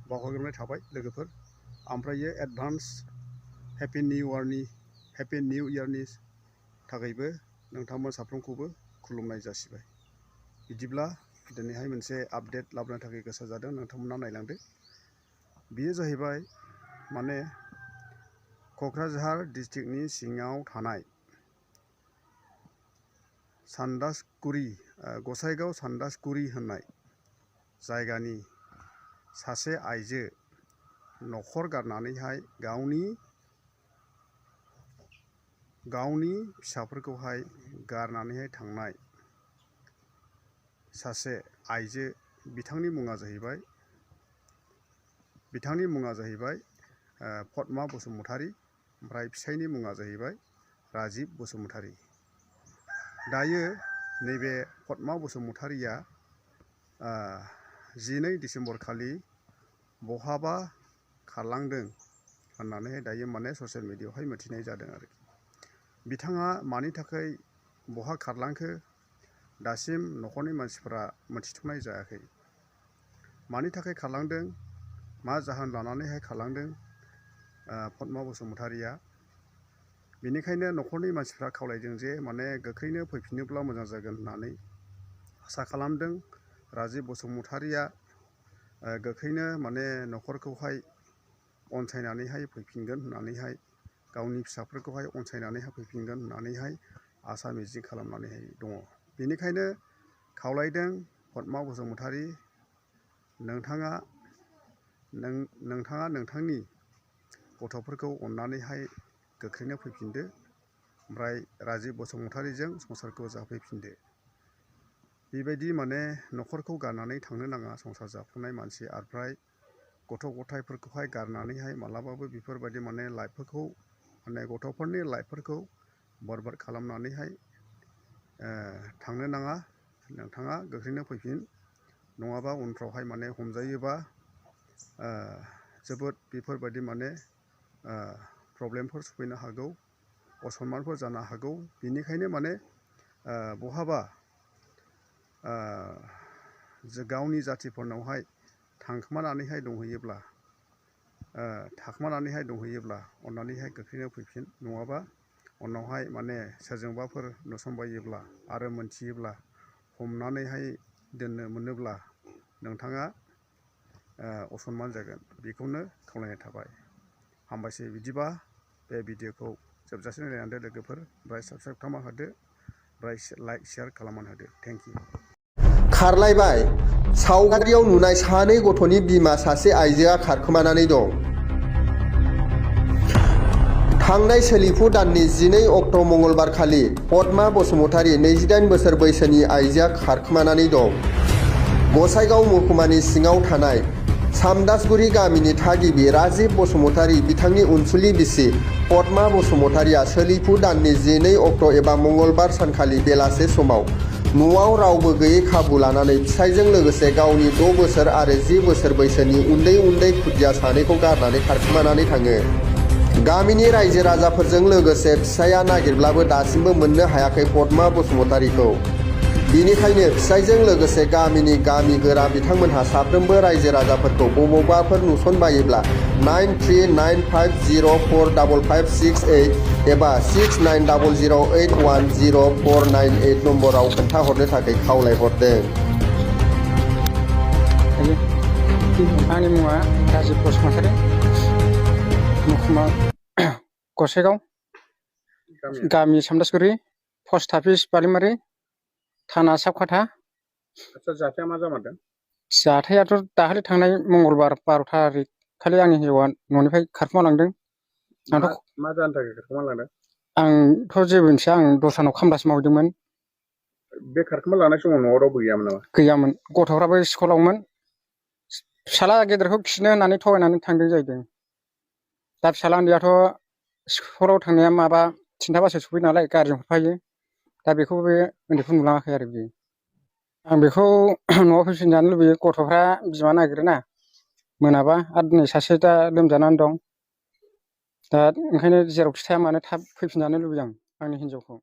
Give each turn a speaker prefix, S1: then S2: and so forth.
S1: बावहरग्रोनाय थाबाय लोगोफोर ओमफ्राय एडभान्स हेपि निउ इयारनि थाखायबो नोंथांमोन साफ्रोमखौबो खुलुमनाय जासिबाय। बिदिब्ला दिनैहाय मोनसे आपडेट लाबोनो थाखाय गोसो जादों, नोंथांमोना नायलांदो। बेयो जाहैबाय माने क'क्राझार डिस्ट्रिक्टनि सिङाव थानाय गसाइगाव सान्दासगुरि होननाय जायगानि सासे आइजो न'खर गारनानैहाय गावनि फिसाफोरखौहाय गारनानैहाय थांनाय सासे आइजो, बिथांनि मुङा जाहैबाय पद्मा बसुमतारी, ओमफ्राय फिसायनि मुङा जाहैबाय राजिब बसुमतारी। दायो नैबे पद्मा बसुमतारीया 12 डिसेम्बर खालि बहाबा खारलांदों होननानै दायो माने ससियेल मिडियायावहाय मिथिनाय जादों आरोखि। बिथाङा मानि थाखाय बहा खारलांखो दासिम न'खरनि मानसिफोरा मिथिथ'नाय जायाखै। मानि थाखाय खारलांदों, मा जाहोन लानानैहाय खारलांदों पद्मा बसुमतारीया, बेनिखायनो न'खरनि मानसिफ्रा खावलायदों जे माने गोख्रैनो फैफिनोब्ला मोजां जागोन होननानै आसा खालामदों। राजिब बसुमतारीया गोख्रैनो माने न'खरखौहाय अनसायनानैहाय फैफिनगोन होननानैहाय, गावनि फिसाफोरखौहाय अनसायनानैहाय फैफिनगोन होननानैहाय आसा मिजिं खालामनानैहाय दङ। बेनिखायनो खावलायदों पद्मा बसुमतारी, नोंथाङा नोंथांनि गथ'फोरखौ अननानैहाय गोख्रैनो फैफिनदो, ओमफ्राय राजिब बसुमतारीजों संसारखौ जाफैफिनदो। बेबायदि माने न'खरखौ गारनानै थांनो नाङा संसार जाफुनाय मानसि, ओमफ्राय गथ' गथायफोरखौहाय गारनानैहाय मालाबाबो बेफोरबायदि माने लाइफफोरखौ माने गथ'फोरनि लाइफफोरखौ बरबाद खालामनानैहाय थांनो नाङा। नोंथाङा गोख्रैनो फैफिन, नङाबा उनफ्रावहाय माने हमजायोबा जोबोद बेफोरबायदि माने प्रब्लेमफोर सफैनो हागौ, असनमानफोर जानो हागौ। बेनिखायनो माने बहाबा गावनि जाथिफोरनावहाय थाखोमानानैहाय दंहैयोब्ला अननानैहाय गोख्रैनो फैफिन, नङाबा उनावहाय माने सोरजोंबाफोर नुसनबायोब्ला आरो मोनथियोब्ला हमनानैहाय दोननो मोनोब्ला नोंथाङा असनमान जागोन। बेखौनो खावलायनाय थाबाय। हामबायसै। बिदिबा बे भिडिअखौ जोबजासिम नायनानै लोगोफोर, ओमफ्राय साबस्क्राइब खालामना होदो, ओमफ्राय लाइक शेयार खालामना होदो। Thank you.
S2: खारलायबाय। सावगारियाव नुनाय सानै गथ'नि बिमा सासे आइजोआ खारखोमानानै दं। थांनाय सोलिफु दाननि 12 अक्ट' मंगलबार खालि पद्मा बसुमतारी 28 बोसोर बैसोनि आइजोआ खारखोमानानै दं। गसाइगाव महकुमानि सिङाव थानाय सामदासगुरि गामिनि थागिबि राजिब बसुमतारी, बिथांनि अनसुलि बिसि पद्मा बसुमतारीया सोलिफु दाननि 12 अक्ट' एबा मंगलबार सानखालि बेलासे समाव न'आव रावबो गैयै खाबु लानानै फिसायजों लोगोसे गावनि 6 बोसोर आरो 10 बोसोर बैसोनि उन्दै खुदिया सानैखौ गारनानै खारखोमानानै थाङो। गामिनि रायजो राजाफोरजों लोगोसे फिसाया नागिरब्लाबो दासिमबो मोननो हायाखै पद्मा बसुमतारीखौ। बेनिखायनो फिसायजों लोगोसे गामिनि गामि गोरा बिथांमोनहा साफ्रोमबो रायजो राजाफोरखौ बबावबाफोर नुसनबायोब्ला 9395045568 एबा 6900810498 नम्बराव खोन्थाहरनो थाखाय खावलायहरदों।
S3: आंनि मुङा राजिब बसुमतारी, महकुमा गसाइगाव, गामि सामदासगुरि, पस्ट अफिस बालिमारि, थाना साबखाथा।
S1: जाथाया मा जामारदों?
S3: जाथायाथ' दाखालि थांनाय मंगलबार 12 थारिख खालि आंनि हिन्जावा न'निफ्राय खारखोमालांदों।
S1: मा जानो थाखाय खारखोमालांदों?
S3: आंथ' जेबो मिथिया, आं दस्रानाव खामलासो मावहैदोंमोन।
S1: बे खारखोमालांनाय समाव न'आव रावबो गैयामोन नामा?
S3: गैयामोन, गथ'फ्राबो स्कुलावमोन। फिसाला गेदेरखौ खिनो होननानै थगायनानै थांदों जाहैदों। दा फिसाला उन्दैयाथ' स्कुलाव थांनाया माबा 3था बाजियाव सफैयो नालाय, गारिजों हरफायो। दा बेखौ बे उन्दैखौ नुलाङाखै आरो बियो। आं बेखौ न'आव फैफिनजानो लुबैयो। गथ'फ्रा बिमा नागिरोना मोनाबा, आरो दिनै सासे दा लोमजानानै दं। दा ओंखायनो जेरावखि थाया मानो थाब फैफिनजानो लुबैयो आं आंनि हिन्जावखौ।